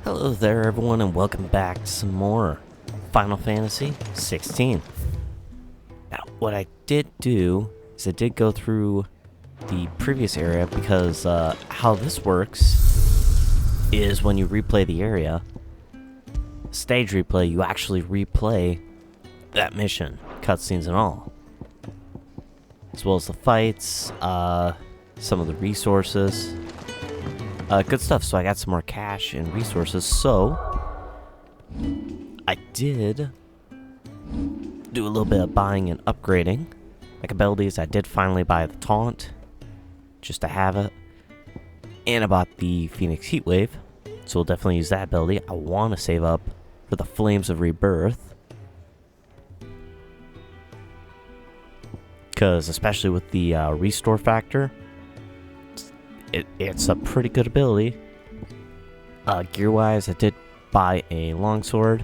Hello there everyone and welcome back to some more Final Fantasy 16. Now what I did do is I did go through the previous area because how this works is when you replay the area, stage replay, you actually replay that mission, cutscenes and all. As well as the fights, some of the resources. Good stuff. So I got some more cash and resources. So I did do a little bit of buying and upgrading. Like abilities, I did finally buy the taunt just to have it. And I bought the Phoenix Heatwave. So we'll definitely use that ability. I want to save up for the Flames of Rebirth. Because especially with the restore factor, it's a pretty good ability. Gear-wise, I did buy a longsword.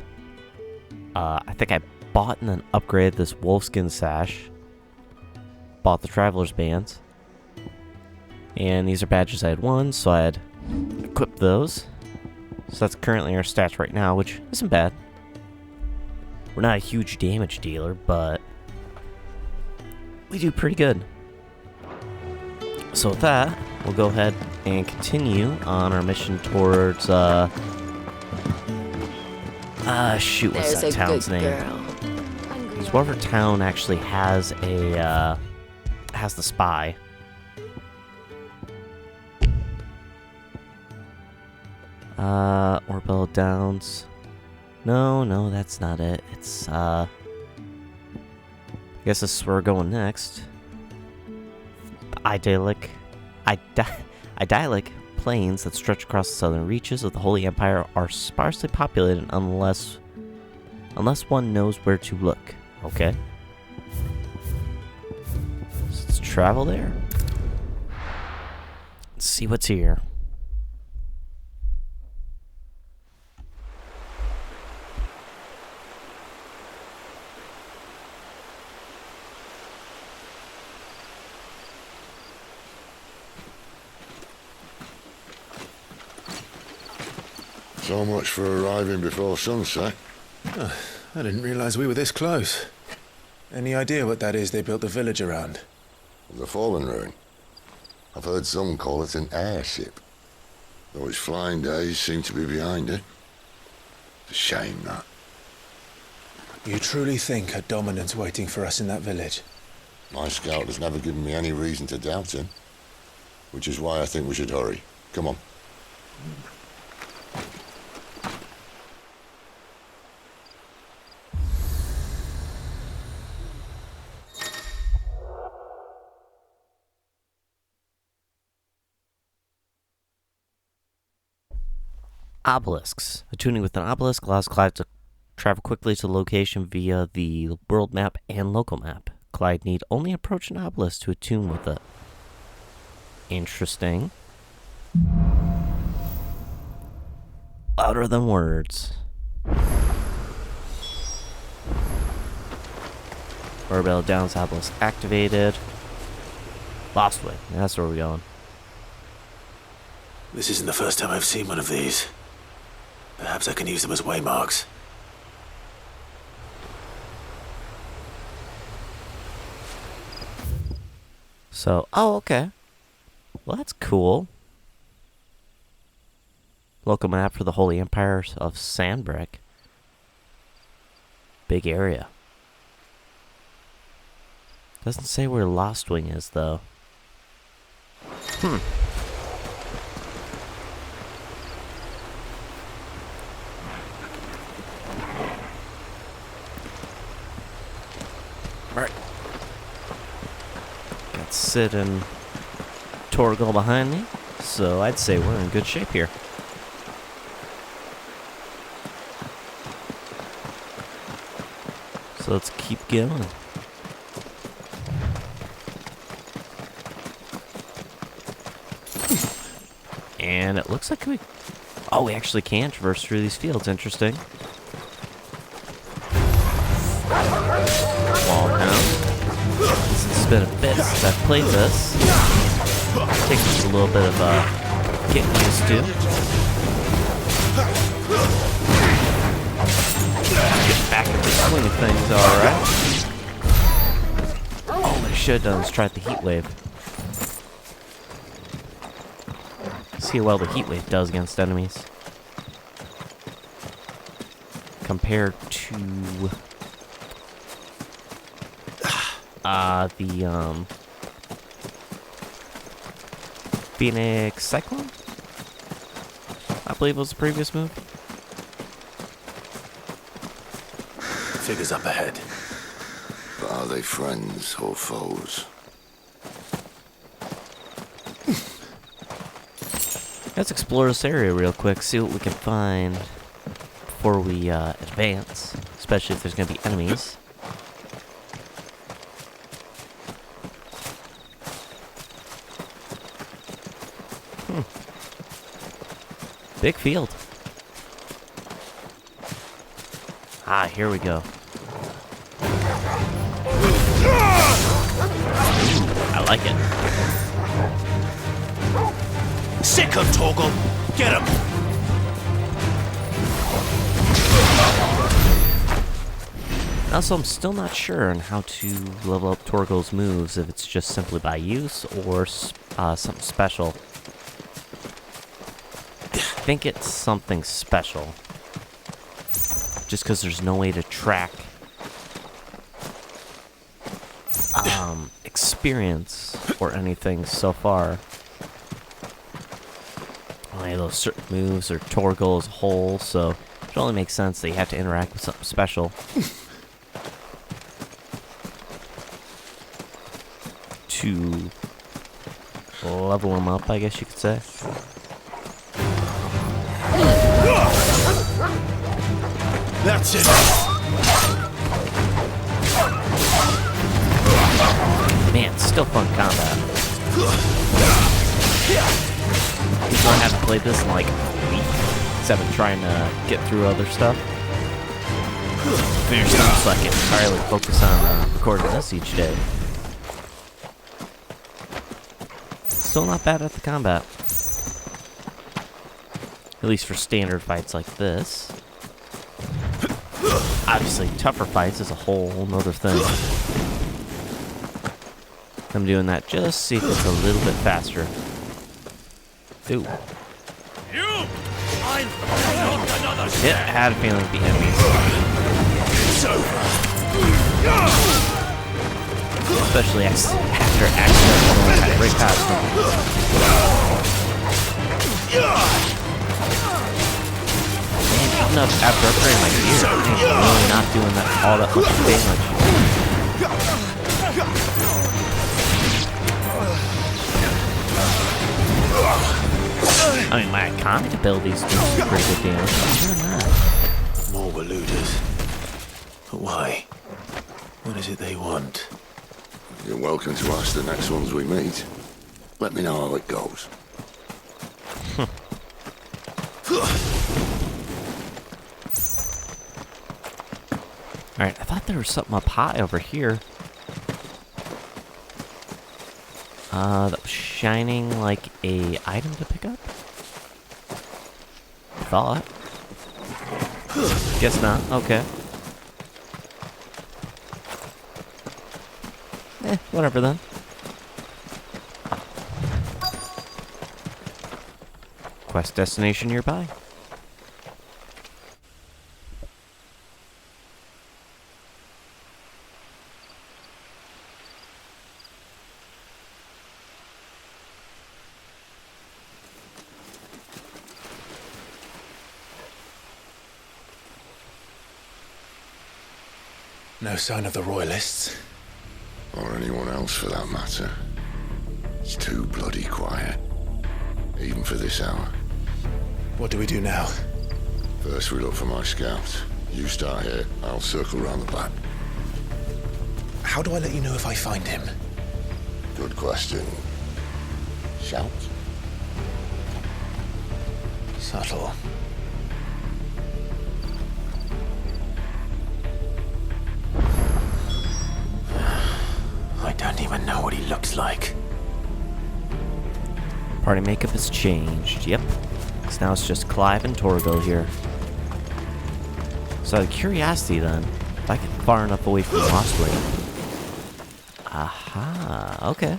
I think I bought and then upgraded this wolfskin sash. Bought the Traveler's Bands. And these are badges I had won, so I had equipped those. So that's currently our stats right now, which isn't bad. We're not a huge damage dealer, but we do pretty good. So with that, we'll go ahead and continue on our mission towards, shoot, what's that town's name? So whatever town actually has a, has the spy. Orbell Downs. No, that's not it. It's, I guess this is where we're going next. Idyllic plains that stretch across the southern reaches of the Holy Empire are sparsely populated unless one knows where to look. Okay. So let's travel there. Let's see what's here. So much for arriving before sunset. Oh, I didn't realize we were this close. Any idea what that is they built the village around? The fallen ruin. I've heard some call it an airship. Though its flying days seem to be behind it. It's a shame, that. You truly think a dominant's waiting for us in that village? My scout has never given me any reason to doubt him. Which is why I think we should hurry. Come on. Obelisks. Attuning with an obelisk allows Clive to travel quickly to the location via the world map and local map. Clive need only approach an obelisk to attune with it. Interesting. Louder than words. Orbell Downs obelisk activated. Lost Way. That's where we're going. This isn't the first time I've seen one of these. Perhaps I can use them as waymarks. So, oh, okay. Well, that's cool. Local map for the Holy Empire of Sandbrick. Big area. Doesn't say where Lost Wing is, though. Right. Got Sid and Torgal behind me, so I'd say we're in good shape here. So let's keep going. And it looks like we actually can traverse through these fields. Interesting. Wall pound. It's been a bit since I've played this. Takes just a little bit of getting used to. things alright. Oh, what I should have done is tried the heat wave. See how well the heat wave does against enemies. Compared to the Phoenix Cyclone? I believe was the previous move. Figures up ahead. But are they friends or foes? Let's explore this area real quick, see what we can find before we advance, especially if there's going to be enemies. Big field. Ah, here we go. I like it. Sick of Torgal! Get him! Also, I'm still not sure on how to level up Torgal's moves, if it's just simply by use or something special. I think it's something special. Just because there's no way to track experience or anything so far. Only those certain moves or Torgal as a whole, so it only makes sense that you have to interact with something special. To level him up, I guess you could say. That's it! Man, still fun combat. Even though I haven't played this in like a week, because I've been trying to get through other stuff. Finish them so I can entirely focus on recording this each day. Still not bad at the combat. At least for standard fights like this. Obviously, tougher fights is a whole nother thing. I'm doing that just to see if it's a little bit faster. Ooh. Yeah, I had a feeling the enemies. Especially after accidentally going right past them. Even up after upgrading my gear, I'm really not doing that all that much damage. I mean, my iconic abilities do some pretty good damage. Other than that, More Waluders. But why? What is it they want? You're welcome to ask the next ones we meet. Let me know how it goes. Alright, I thought there was something up high over here. That was shining like a item to pick up? Thought. Guess not. Okay. Whatever then. Quest destination nearby. No sign of the Royalists. Or anyone else for that matter. It's too bloody quiet. Even for this hour. What do we do now? First we look for my scouts. You start here, I'll circle round the back. How do I let you know if I find him? Good question. Shout? Subtle. I don't even know what he looks like. Party makeup has changed. Yep. So now it's just Clive and Torgo here. So out of curiosity then, If I get far enough away from Lost Wing. Aha, okay.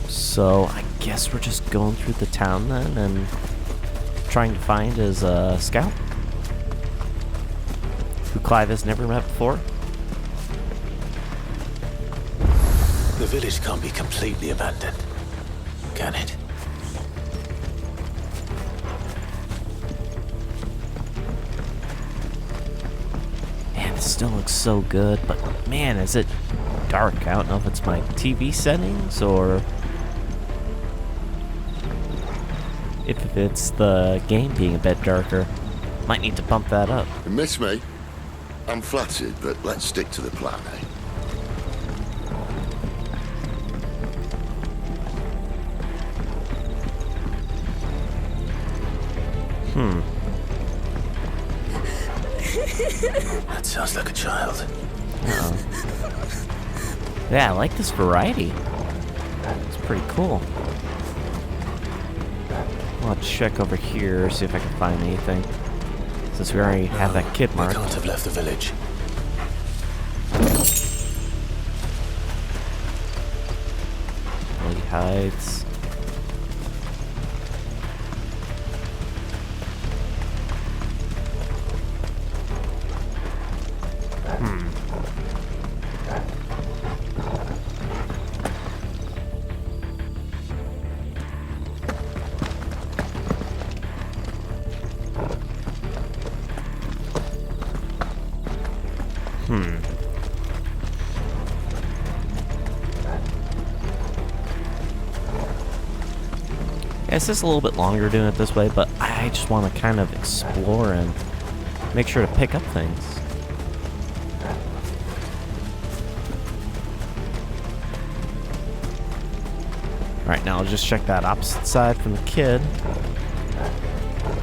So I guess we're just going through the town then and trying to find his scout, who Clive has never met before. The village can't be completely abandoned, can it? Man, it still looks so good, but man, is it dark. I don't know if it's my TV settings or if it's the game being a bit darker. Might need to bump that up. You miss me? I'm flattered, but let's stick to the plan, eh? That sounds like a child. Uh-oh. Yeah, I like this variety. It's pretty cool. I'll check over here, see if I can find anything. Since we already have that kid They marked. can't have left the village. Lady hides. Yeah, it's just a little bit longer doing it this way, but I just want to kind of explore and make sure to pick up things. Alright, now I'll just check that opposite side from the kid.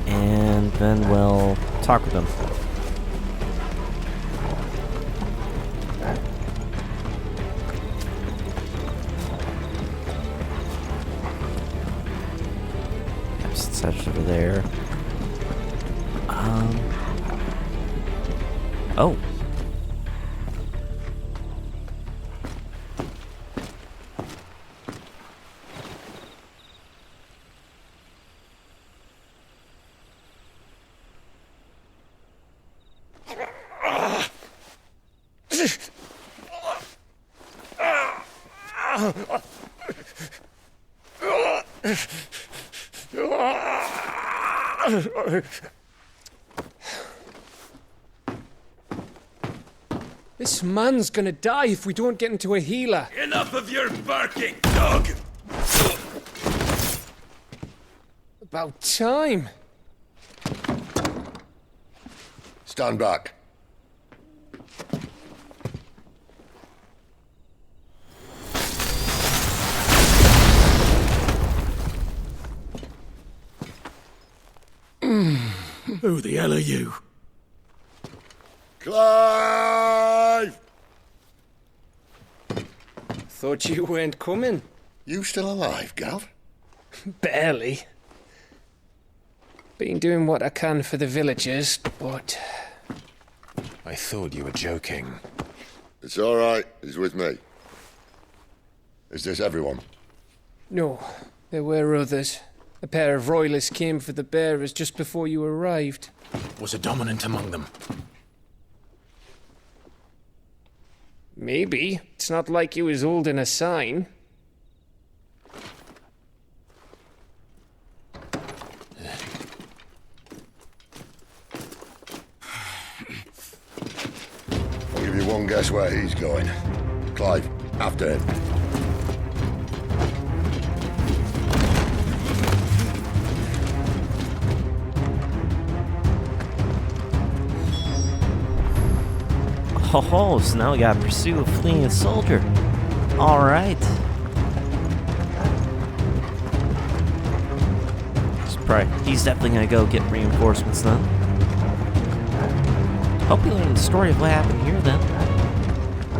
And then we'll talk with him. Opposite side's over there. Oh. This man's gonna die if we don't get into a healer. Enough of your barking, dog! About time. Stand back. Who the hell are you? Clive! Thought you weren't coming. You still alive, Gav? Barely. Been doing what I can for the villagers, but... I thought you were joking. It's all right. He's with me. Is this everyone? No, there were others. A pair of royalists came for the bearers just before you arrived. Was a dominant among them? Maybe. It's not like he was holding a sign. I'll give you one guess where he's going. Clive, after him. Oh, so now we gotta pursue a fleeing soldier. Alright. He's definitely gonna go get reinforcements then. Hope we learned the story of what happened here then.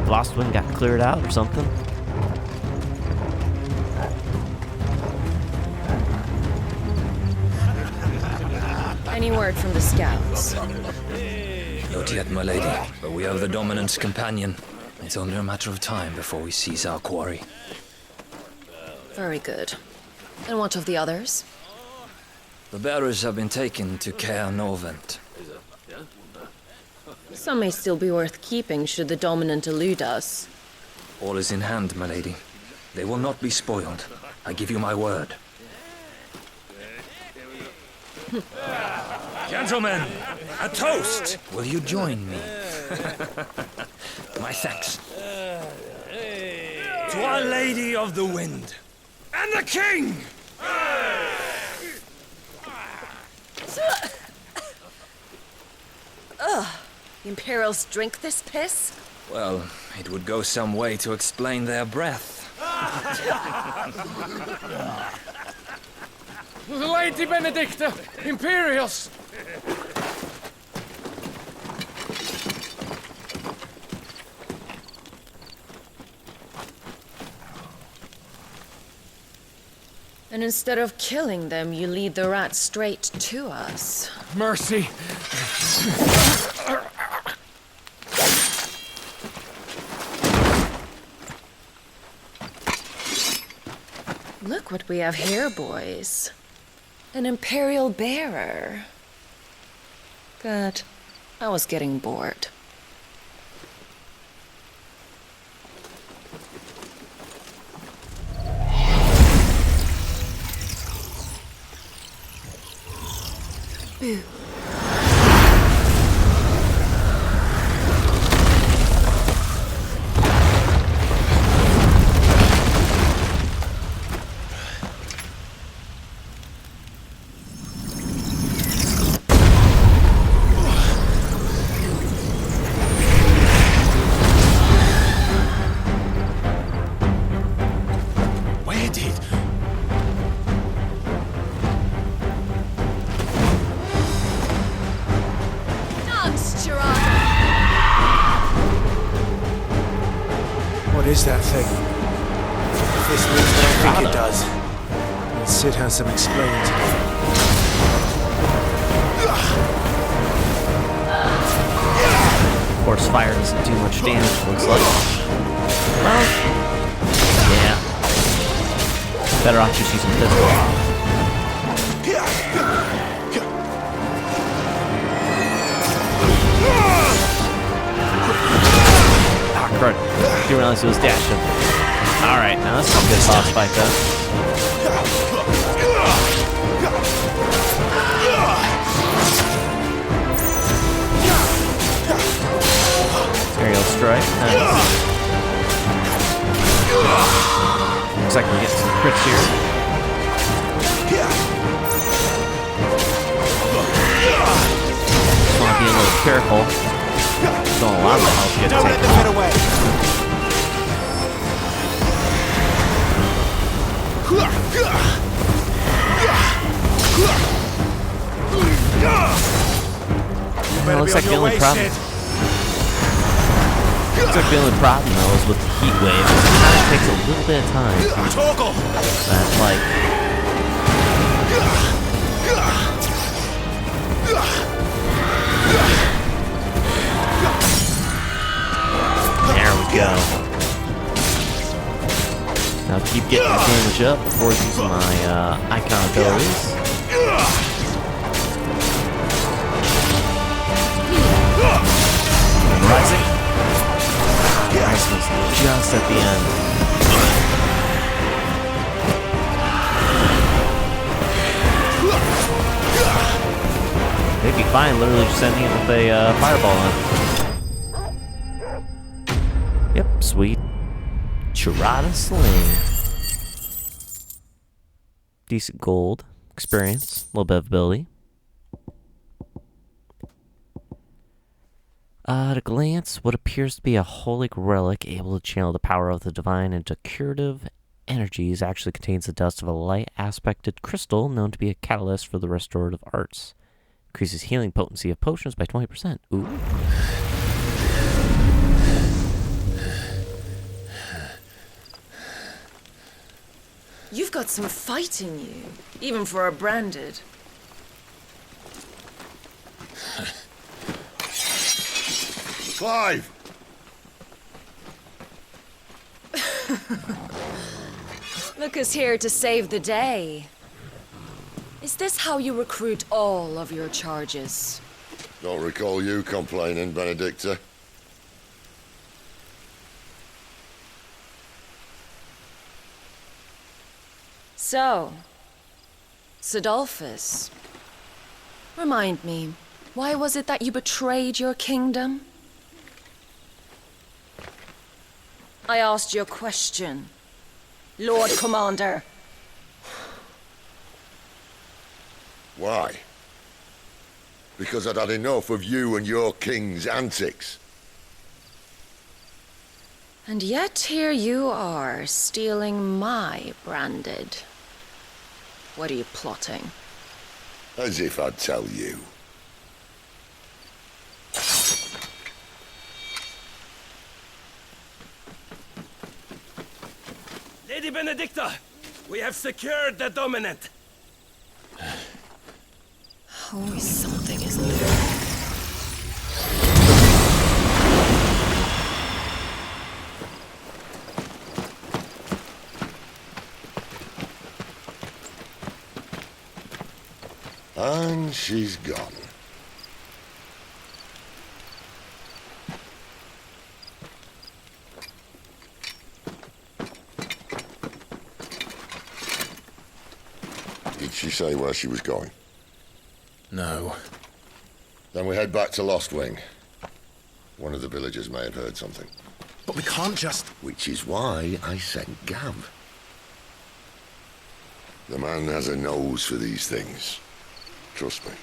Lost Wind got cleared out or something. Any word from the scouts? Not yet, my lady, but we have the Dominant's companion. It's only a matter of time before we seize our quarry. Very good. And what of the others? The bearers have been taken to Caer Novent. Some may still be worth keeping should the Dominant elude us. All is in hand, my lady. They will not be spoiled. I give you my word. Gentlemen, a toast! Will you join me? My thanks. To Our Lady of the Wind. And the King! Ugh. The Imperials drink this piss? Well, it would go some way to explain their breath. Lady Benedicta! Imperials! And instead of killing them, you lead the rats straight to us. Mercy! Look what we have here, boys. An Imperial bearer. Good. I was getting bored. Boo. Where did? What is that thing? If this means what I think it does, then Sid has some explaining to do. Of course, fire doesn't do much damage, looks like. Well, yeah. Better off just using pistol. Crud. Didn't realize it was dashing. Alright, now that's a good boss fight though. Aerial strike. Nice. Looks like we're getting some crits here. Just want to be a little careful. Don't allow the health to get taken away. Well, looks like the only problem. Looks like the only problem though is with the heat wave. It kind of takes a little bit of time. That's like. There we go. Now keep getting the damage up before using my icon abilities. Rising. Rising is just at the end. They'd be fine literally just sending it with a fireball on. Yep, sweet. Chirata Sling. Decent gold. Experience. A little bit of ability. At a glance, what appears to be a holy relic able to channel the power of the divine into curative energies actually contains the dust of a light-aspected crystal known to be a catalyst for the restorative arts. Increases healing potency of potions by 20%. Ooh. You've got some fight in you, even for a branded. Clive! Look who's here to save the day. Is this how you recruit all of your charges? Don't recall you complaining, Benedicta. So, Sidolphus, remind me, why was it that you betrayed your kingdom? I asked you a question, Lord Commander. Why? Because I'd had enough of you and your king's antics. And yet here you are, stealing my branded. What are you plotting? As if I'd tell you. Lady Benedicta, we have secured the dominant. Always something, isn't there? And she's gone. Did she say where she was going? No. Then we head back to Lost Wing. One of the villagers may have heard something. But we can't just... Which is why I sent Gav. The man has a nose for these things. Trust me.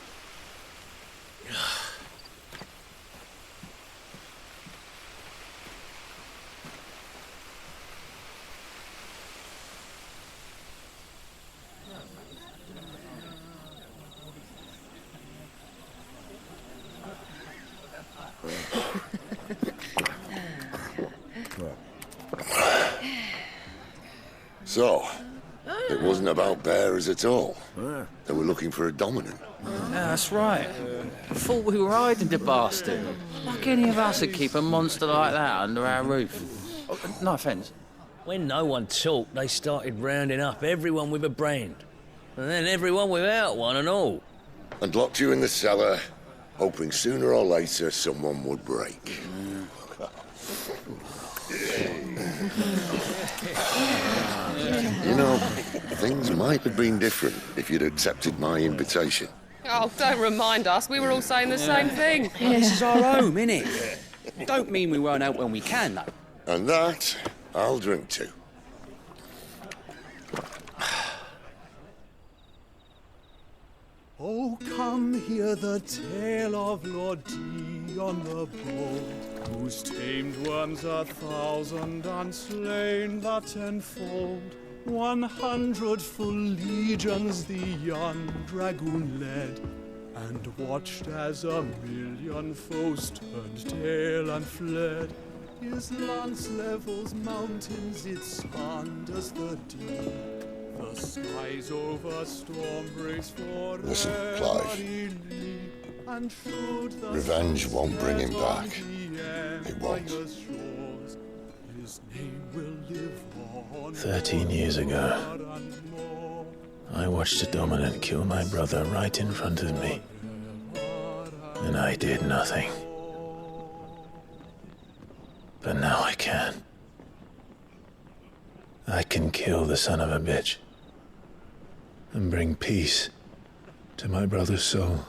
So, it wasn't about bearers at all. They were looking for a dominant. Yeah, that's right. I thought we were hiding the bastard. Like any of us would keep a monster like that under our roof. Oh, no offence. When no one talked, they started rounding up everyone with a brand. And then everyone without one and all. And locked you in the cellar, hoping sooner or later someone would break. You know, things might have been different if you'd accepted my invitation. Oh, don't remind us. We were all saying the same thing. This is our home, innit? Don't mean we won't help when we can, though. And that, I'll drink to. Oh, come hear the tale of Lord Dion the Bold, who's tamed worms 1,000 and slain the 10-fold. 100 full legions the young dragoon led, and watched as 1,000,000 foes turned tail and fled. His lance levels mountains, it sanders the deep. The skies over storm breaks for Listen, Clive. Revenge won't bring him back. It won't. 13 years ago, I watched a dominant kill my brother right in front of me. And I did nothing. But now I can. I can kill the son of a bitch and bring peace to my brother's soul.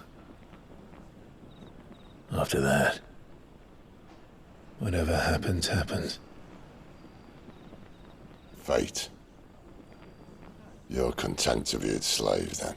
After that, whatever happens, happens. Fate. You're content to be its slave, then?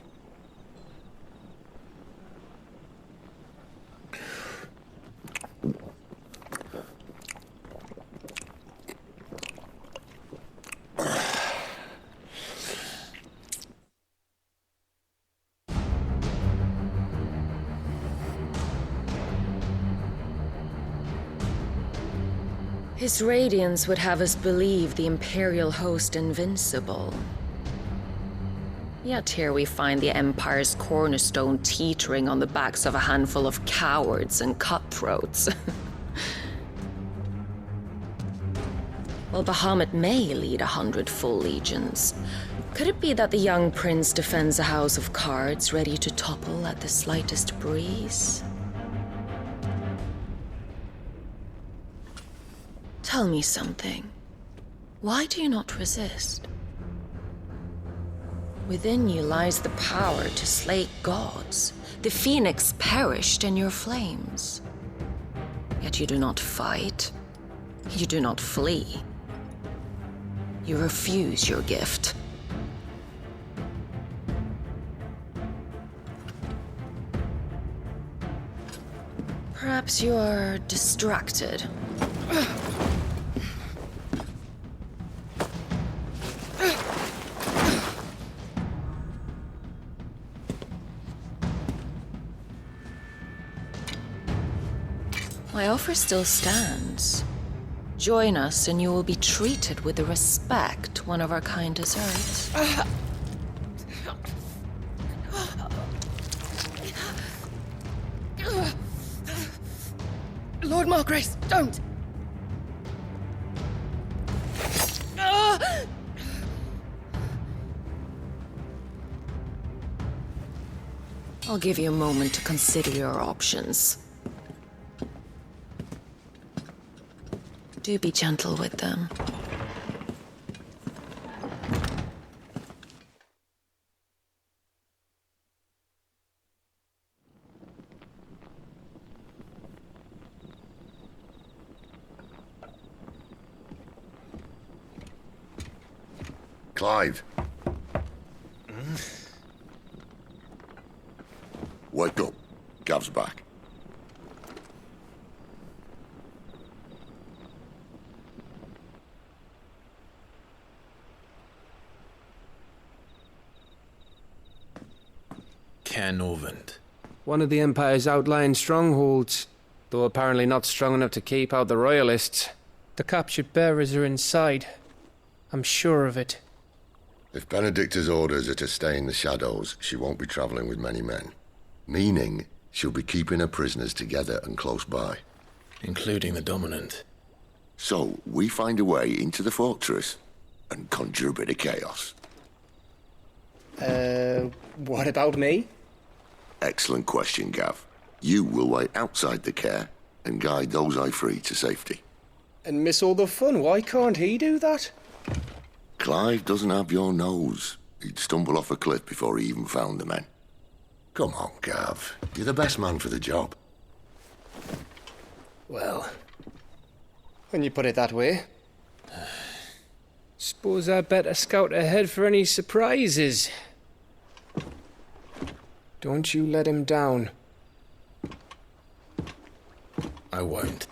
His radiance would have us believe the Imperial host invincible. Yet here we find the Empire's cornerstone teetering on the backs of a handful of cowards and cutthroats. Well, Bahamut may lead 100 full legions. Could it be that the young prince defends a house of cards ready to topple at the slightest breeze? Tell me something. Why do you not resist? Within you lies the power to slay gods. The phoenix perished in your flames. Yet you do not fight. You do not flee. You refuse your gift. Perhaps you are distracted. My offer still stands. Join us and you will be treated with the respect one of our kind deserves. Lord Margrace, don't! I'll give you a moment to consider your options. Do be gentle with them. Clive. Wake up. Gav's back. Canovant. One of the Empire's outlying strongholds, though apparently not strong enough to keep out the Royalists. The captured bearers are inside. I'm sure of it. If Benedicta's orders are to stay in the shadows, she won't be traveling with many men. Meaning, she'll be keeping her prisoners together and close by. Including the Dominant. So, we find a way into the fortress and conjure a bit of chaos. What about me? Excellent question, Gav. You will wait outside the care and guide those I free to safety. And miss all the fun. Why can't he do that? Clive doesn't have your nose. He'd stumble off a cliff before he even found the men. Come on, Gav. You're the best man for the job. Well, when you put it that way. Suppose I'd better scout ahead for any surprises. Don't you let him down. I won't.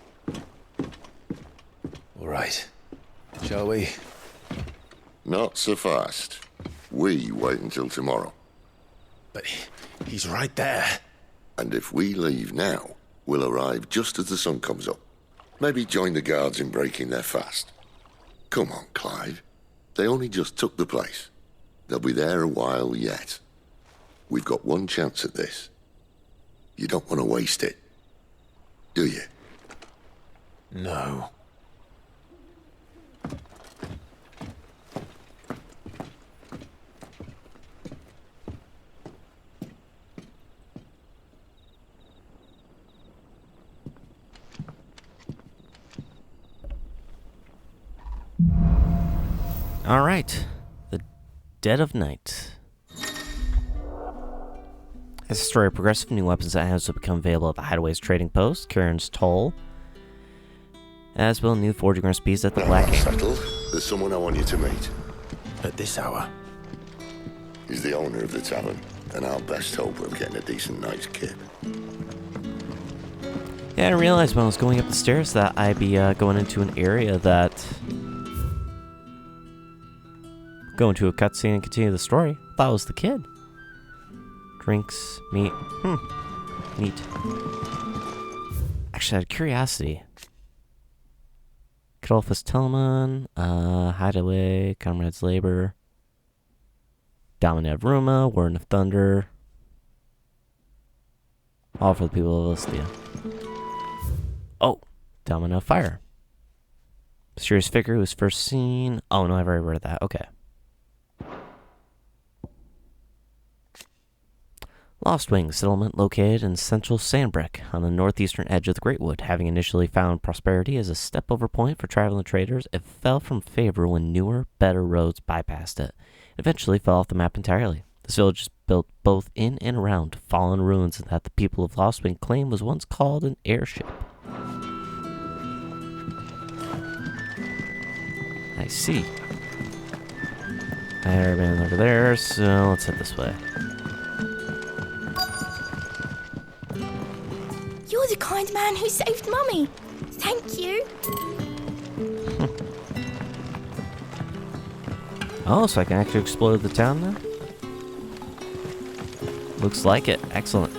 All right. Shall we? Not so fast. We wait until tomorrow. But he's right there. And if we leave now, we'll arrive just as the sun comes up. Maybe join the guards in breaking their fast. Come on, Clive. They only just took the place. They'll be there a while yet. We've got one chance at this. You don't want to waste it, do you? No. All right, the dead of night. As the story progresses, new weapons and items will become available at the Hideaway's trading post, Kieran's Toll, as will new forging recipes at the Black Ink. Settled. There's someone I want you to meet. At this hour? He's the owner of the tavern, and our best hope of getting a decent night's kip. Yeah, I didn't realize when I was going up the stairs that I'd be going into an area that... Go into a cutscene and continue the story. Thought it was the kid. Drinks, meat. Neat. Actually, out of curiosity. Kadolphus Tillman, Hideaway, Comrades Labor, Dominev Ruma, Warden of Thunder. All for the people of Listia. Oh, Domino Fire. Mysterious figure was first seen. Oh, no, I've already read that. Okay. Lost Wing settlement located in central Sandbreak on the northeastern edge of the Great Wood. Having initially found prosperity as a step-over point for traveling traders, it fell from favor when newer, better roads bypassed it. It eventually fell off the map entirely. This village is built both in and around fallen ruins that the people of Lost Wing claim was once called an airship. I see. I've been over there, so let's head this way. You're the kind man who saved Mummy. Thank you. Oh, so I can actually explore the town now? Looks like it. Excellent.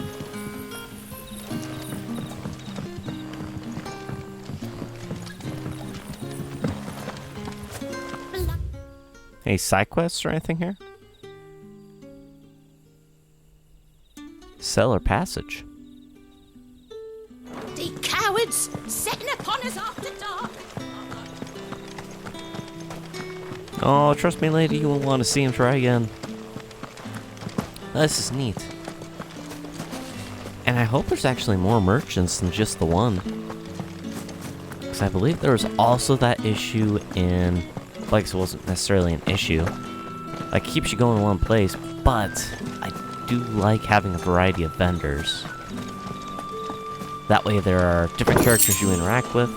Any side quests or anything here? Cellar passage. The cowards setting upon us after dark. Oh, trust me, lady, you won't want to see him try again. This is neat. And I hope there's actually more merchants than just the one. Because I believe there was also that issue in... Like, it wasn't necessarily an issue. Like, it keeps you going in one place, but I do like having a variety of vendors. That way there are different characters you interact with,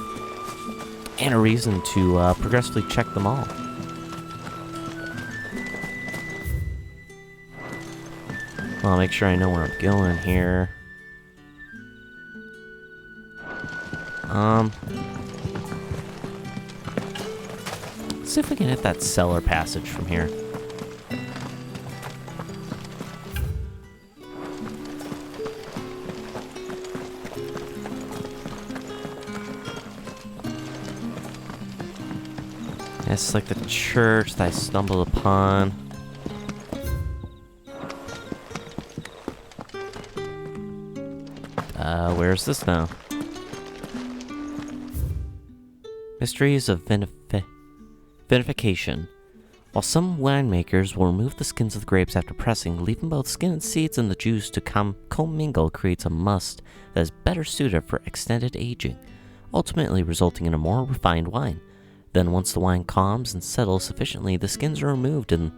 and a reason to progressively check them all. I'll make sure I know where I'm going here. Let's see if we can hit that cellar passage from here. It's like the church that I stumbled upon. Where's this now? Mysteries of vinification. While some winemakers will remove the skins of the grapes after pressing, leaving both skin and seeds and the juice to commingle creates a must that is better suited for extended aging, ultimately resulting in a more refined wine. Then once the wine calms and settles sufficiently, the skins are removed and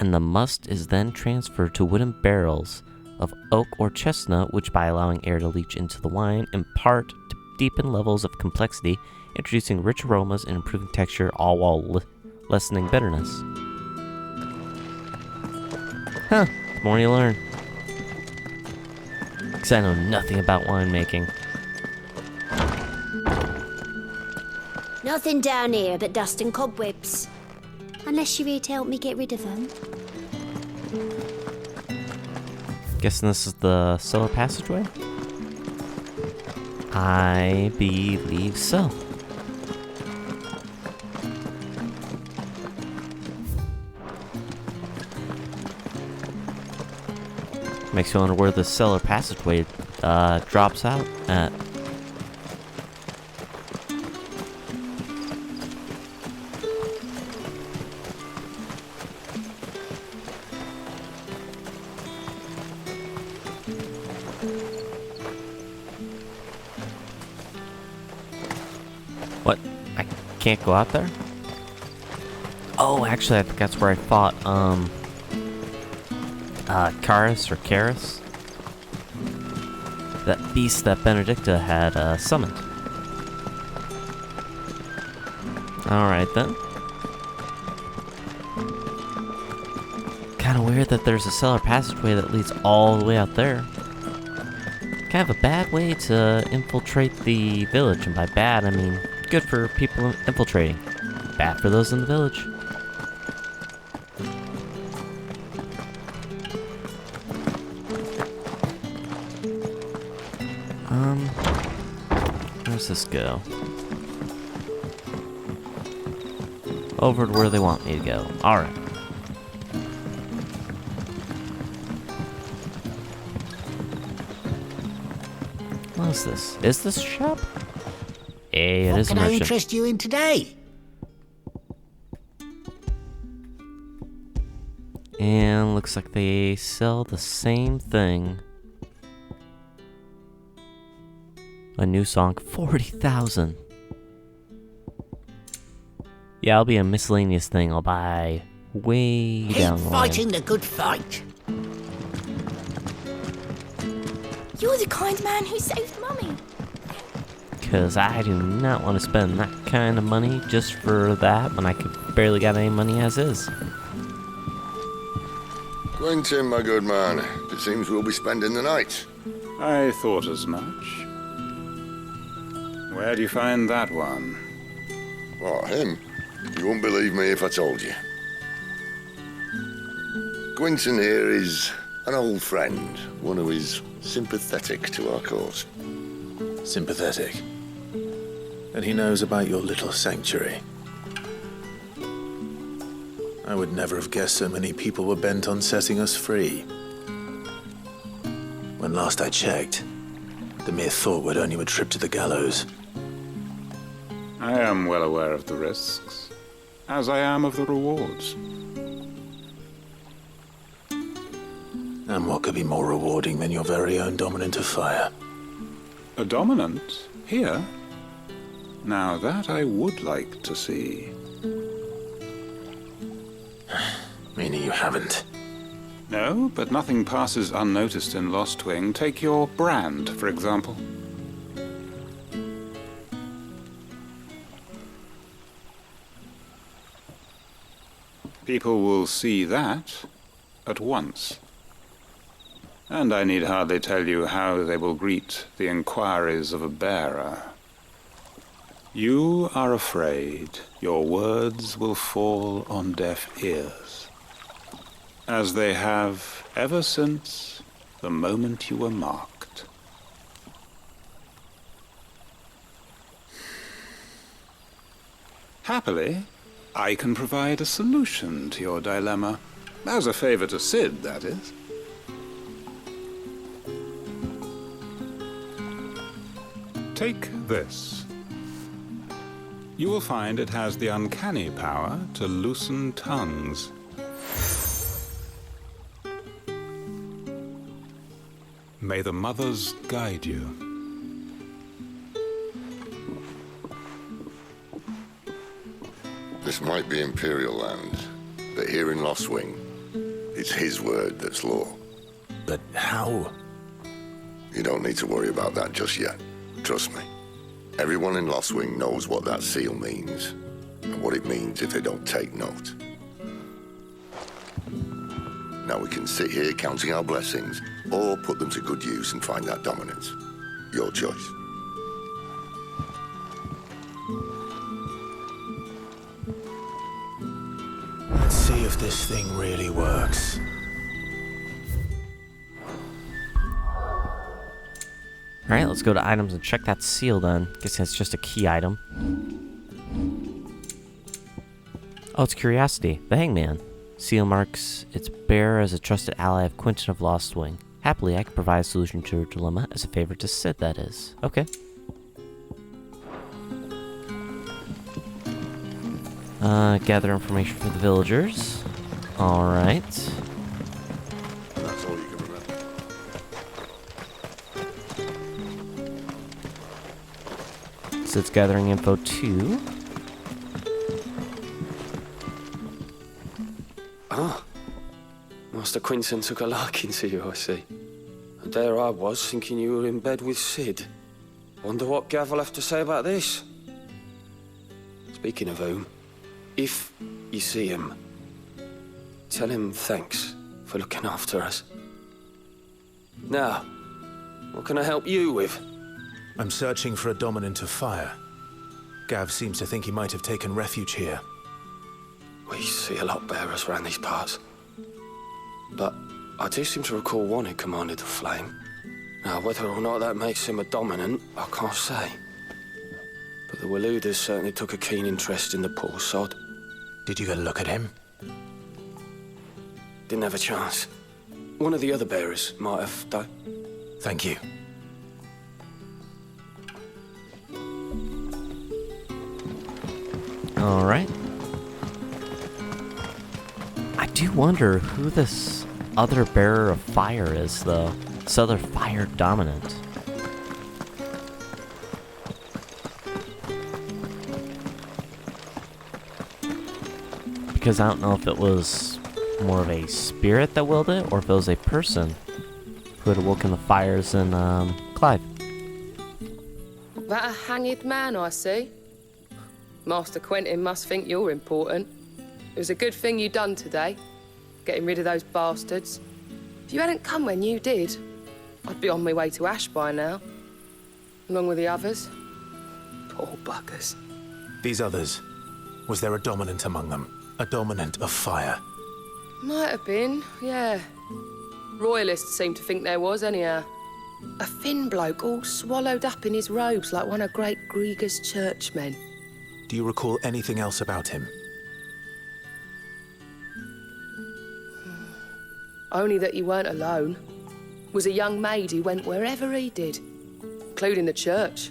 the must is then transferred to wooden barrels of oak or chestnut, which by allowing air to leach into the wine, impart to deepen levels of complexity, introducing rich aromas and improving texture, all while lessening bitterness. Huh, the more you learn. Because I know nothing about winemaking. Nothing down here but dust and cobwebs. Unless you're here to help me get rid of them. Guessing this is the cellar passageway? I believe so. Makes you wonder where the cellar passageway drops out at. What? I can't go out there? Oh, actually, I think that's where I fought, Karis. That beast that Benedicta had, summoned. Alright, then. Kinda weird that there's a cellar passageway that leads all the way out there. Kind of a bad way to infiltrate the village, and by bad, I mean good for people infiltrating. Bad for those in the village. Where's this go? Over to where they want me to go. Alright. What is this? Is this a shop? Hey, it What is a can I merchant. interest you in today? And looks like they sell the same thing. A new song, 40,000. Yeah, I'll be a miscellaneous thing. I'll buy way Keep down the line. fighting the good fight. You're the kind man who saved Mummy. Because I do not want to spend that kind of money just for that when I could barely got any money as is. Quentin, my good man, it seems we'll be spending the night. I thought as much. Where do you find that one? Oh, him? You wouldn't believe me if I told you. Quentin here is an old friend, one who is sympathetic to our cause. Sympathetic. And he knows about your little sanctuary. I would never have guessed so many people were bent on setting us free. When last I checked, the mere thought would earn you a trip to the gallows. I am well aware of the risks, as I am of the rewards. And what could be more rewarding than your very own dominant of fire? A dominant? Here? Now that I would like to see. Meaning you haven't? No, but nothing passes unnoticed in Lost Wing. Take your brand, for example. People will see that at once. And I need hardly tell you how they will greet the inquiries of a bearer. You are afraid your words will fall on deaf ears, as they have ever since the moment you were marked. Happily, I can provide a solution to your dilemma. As a favor to Sid, that is. Take this. You will find it has the uncanny power to loosen tongues. May the mothers guide you. This might be Imperial land, but here in Lost Wing, it's his word that's law. But how? You don't need to worry about that just yet. Trust me. Everyone in Lost Wing knows what that seal means, and what it means if they don't take note. Now we can sit here counting our blessings, or put them to good use and find that dominance. Your choice. Let's see if this thing really works. Alright, let's go to items and check that seal then. Guessing it's just a key item. Oh, it's curiosity. The Hangman. Seal marks its bearer as a trusted ally of Quentin of Lost Wing. Happily, I can provide a solution to your dilemma as a favor to Sid, that is. Okay. Gather information for the villagers. Alright. That's all you can remember. Sid's gathering info too. Ah, Master Quinton took a liking to you, I see. And there I was, thinking you were in bed with Sid. Wonder what Gav will have to say about this. Speaking of whom, if you see him, tell him thanks for looking after us. Now, what can I help you with? I'm searching for a dominant of fire. Gav seems to think he might have taken refuge here. We see a lot bearers around these parts. But I do seem to recall one who commanded the flame. Now, whether or not that makes him a dominant, I can't say. But the Waluders certainly took a keen interest in the poor sod. Did you get a look at him? Didn't have a chance. One of the other bearers might have, though. Thank you. Alright. I do wonder who this other bearer of fire is, though. This other fire dominant. Because I don't know if it was more of a spirit that willed it, or if it was a person who had awoken the fires in Clive. That a hanged man, I see. Master Quentin must think you're important. It was a good thing you done today, getting rid of those bastards. If you hadn't come when you did, I'd be on my way to Ash by now, along with the others. Poor buggers. These others, was there a dominant among them? A dominant of fire? Might have been, yeah. Royalists seem to think there was, anyhow. A thin bloke all swallowed up in his robes like one of great Grieger's churchmen. Do you recall anything else about him? Only that he weren't alone. Was a young maid who went wherever he did, including the church,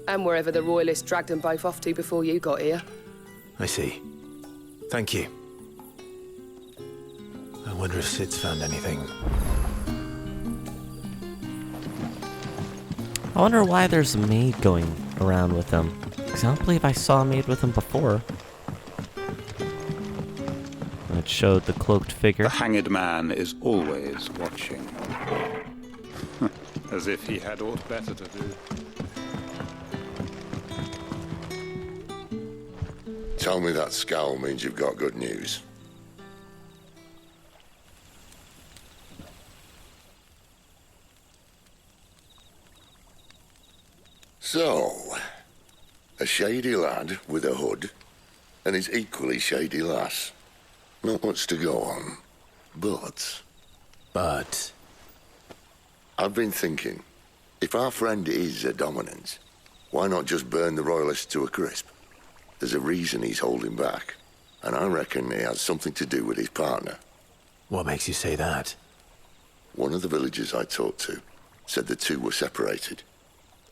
and wherever the Royalists dragged them both off to before you got here. I see. Thank you. I wonder if Sid's found anything. I wonder why there's a maid going around with him. Because I don't believe I saw a maid with him before. And it showed the cloaked figure. The hanged man is always watching. As if he had aught better to do. Tell me that scowl means you've got good news. So, a shady lad with a hood, and his equally shady lass. Not much to go on, but... I've been thinking, if our friend is a dominant, why not just burn the Royalists to a crisp? There's a reason he's holding back, and I reckon he has something to do with his partner. What makes you say that? One of the villagers I talked to said the two were separated.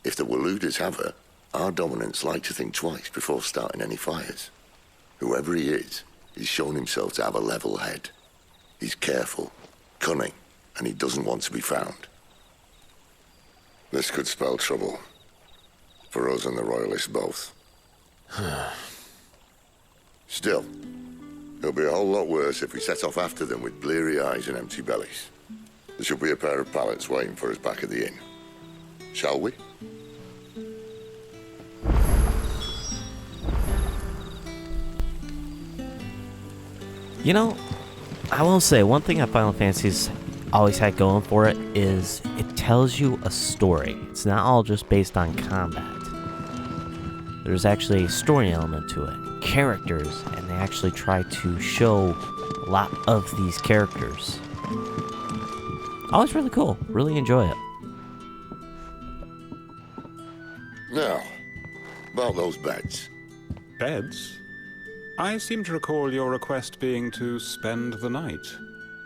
If the Waluders have her, our dominants like to think twice before starting any fires. Whoever he is, he's shown himself to have a level head. He's careful, cunning, and he doesn't want to be found. This could spell trouble. For us and the Royalists both. Still, it'll be a whole lot worse if we set off after them with bleary eyes and empty bellies. There should be a pair of pallets waiting for us back at the inn. Shall we? You know, I will say, one thing that Final Fantasy's always had going for it is it tells you a story. It's not all just based on combat. There's actually a story element to it, characters, and they actually try to show a lot of these characters. Always really cool, really enjoy it. Now, about those beds. Beds? I seem to recall your request being to spend the night.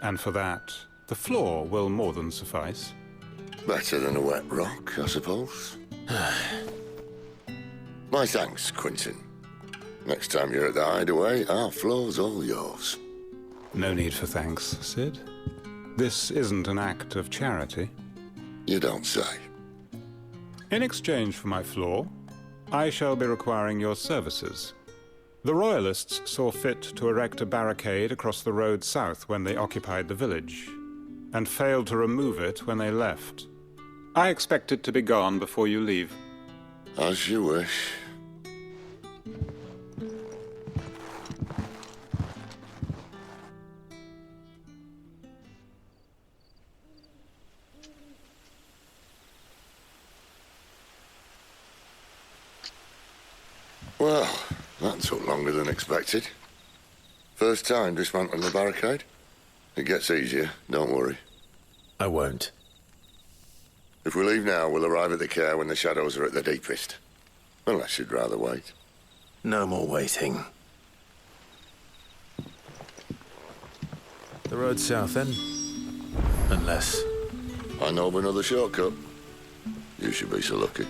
And for that, the floor will more than suffice. Better than a wet rock, I suppose. My thanks, Quentin. Next time you're at the hideaway, our floor's all yours. No need for thanks, Sid. This isn't an act of charity. You don't say. In exchange for my floor, I shall be requiring your services. The Royalists saw fit to erect a barricade across the road south when they occupied the village, and failed to remove it when they left. I expect it to be gone before you leave. As you wish. Well, that took longer than expected. First time dismantling the barricade? It gets easier, don't worry. I won't. If we leave now, we'll arrive at the care when the shadows are at their deepest. Unless you'd rather wait. No more waiting. The road south, then? Unless... I know of another shortcut. You should be so lucky.